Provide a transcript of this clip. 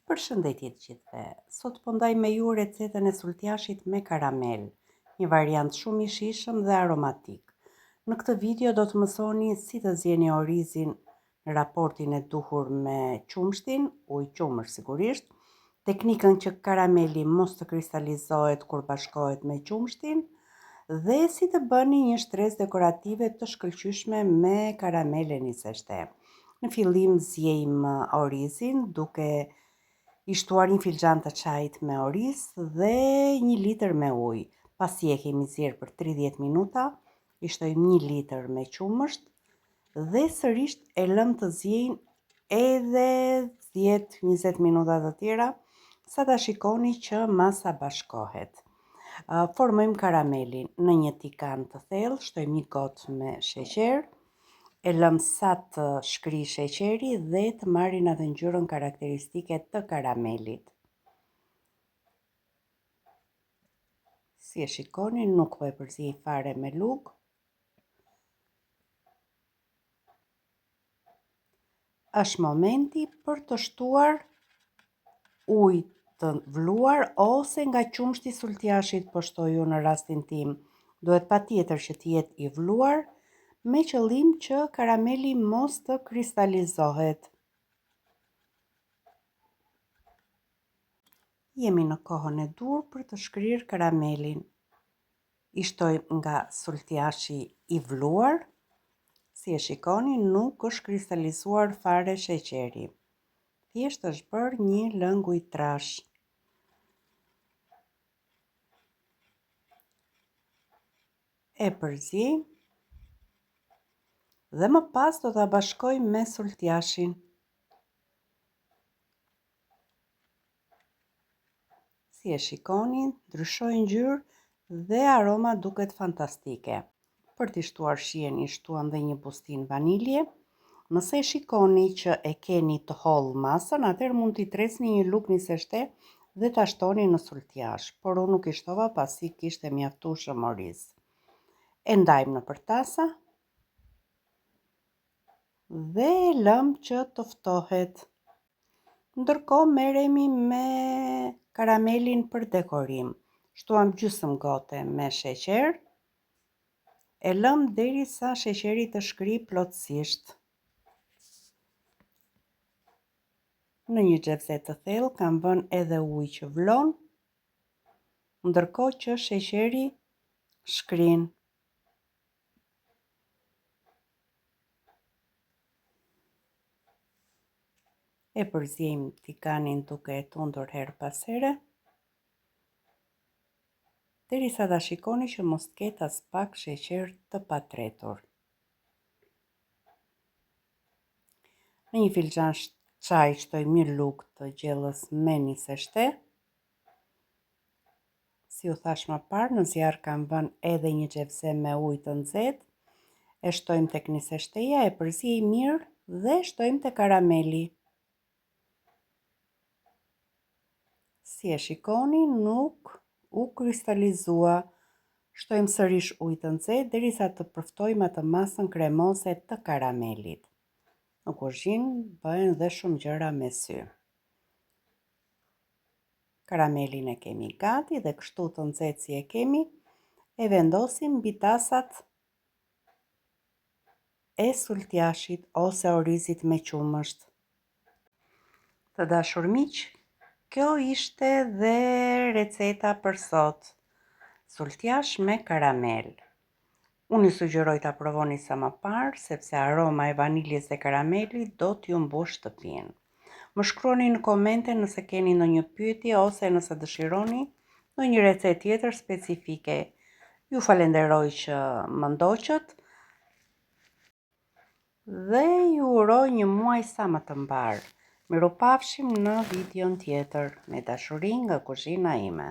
Përshëndetje të gjithëve. Sot po ndaj me ju recetën e sultjashit me karamel, një variant shumë i shijshëm dhe aromatik. Në këtë video do të mësoni si të zjeni orizin në raportin e duhur me qumshtin, ujë qumër sigurisht, teknikën që karameli mos të kristalizohet kur bashkohet me qumshtin, dhe si të bëni një shtresë dekorative të shkëlqyeshme me karamele niseshte. Në fillim zjejmë orizin duke i shtuar një filxhan të çajit me oriz dhe 1 litër me ujë. Pasi e kemi zier për 30 minuta, i shtojmë 1 litër me qumësht dhe sërish e lëm të ziejnë edhe 10-20 minuta të tjera, sa ta shikoni që masa bashkohet. Formojmë karamelin në një tikan të thellë, shtojmë 1 gotë me sheqer, e lëm sa të shkri sheqeri dhe të marrin atë ngjyrën karakteristike të karamelit. Si e shikoni, nuk po e përziej fare me lugë. Është momenti për të shtuar ujë të vluar ose nga qumshti i sultjashit, po shtoj unë në rastin tim. Duhet patjetër që të jetë i vluar, me qëllim që karameli mos të kristalizohet. Jemi në kohën e dur për të shkrirë karamelin. I shtoj nga sultjashi i vluar, si e shikoni nuk është kristalizuar fare sheqeri. Thjesht është bërë një lëng ujtrash. E përziej dhe më pas do ta bashkoj me sultjashin. Si e shikoni, ndryshoi ngjyrë dhe aroma duket fantastike. Për t'i shtuar shijen i shtuam dhe një bustin vanilje. Nëse e shikoni që e keni të hollë masën, atëherë mund t'i tresni një lugë niseshte dhe ta shtoni në sultjash, por unë nuk i shtova pasi kishte mjaftueshëm oriz. E ndajmë nëpër tasa dhe lëm që të ftohet. Ndërkohë merremi me karamelin për dekorim. Shtuam gjysmë gote me sheqer, e lëm derisa sheqeri të shkrijë plotësisht. Në një xhepse të thellë kam vënë edhe ujë që vlon, ndërkohë që sheqeri shkrin. E përziejmë tikanin duke e tundur her pas here, derisa ta shikoni që mos ketë as pak sheqer të patretur. Në një filxhan çaj shtojmë 1 lugë të gjellës me niseshte. Si u thash më parë, në zjarr kam vënë edhe një xhepse me ujë të nxehtë. E shtojmë tek niseshteja, e përziej mirë dhe shtojmë te karameli. Si e shikoni, nuk u kristalizua. Shtojmë sërish ujë të nxehtë derisa të përftojmë atë masën kremoze të karamelit. Në kuzhinë bëhen dhe shumë gjëra me sy. Karamelin e kemi gati dhe kështu të nxehtë si e kemi, e vendosim mbi tasat e sultjashit ose orizit me qumësht. Të dashur miq, kjo ishte dhe receta për sot. Sultjash me karamel. Unë ju sugjeroj ta provoni sa më parë, sepse aroma e vaniljes dhe karamelit do t'ju mbush shtëpinë. Më shkruani në komente nëse keni ndonjë pyetje ose nëse dëshironi ndonjë recetë tjetër specifike. Ju falenderoj që më ndoqët dhe ju uroj një muaj sa më të mbar. Mirupafshim në videon tjetër. Me dashuri nga kuzhina ime.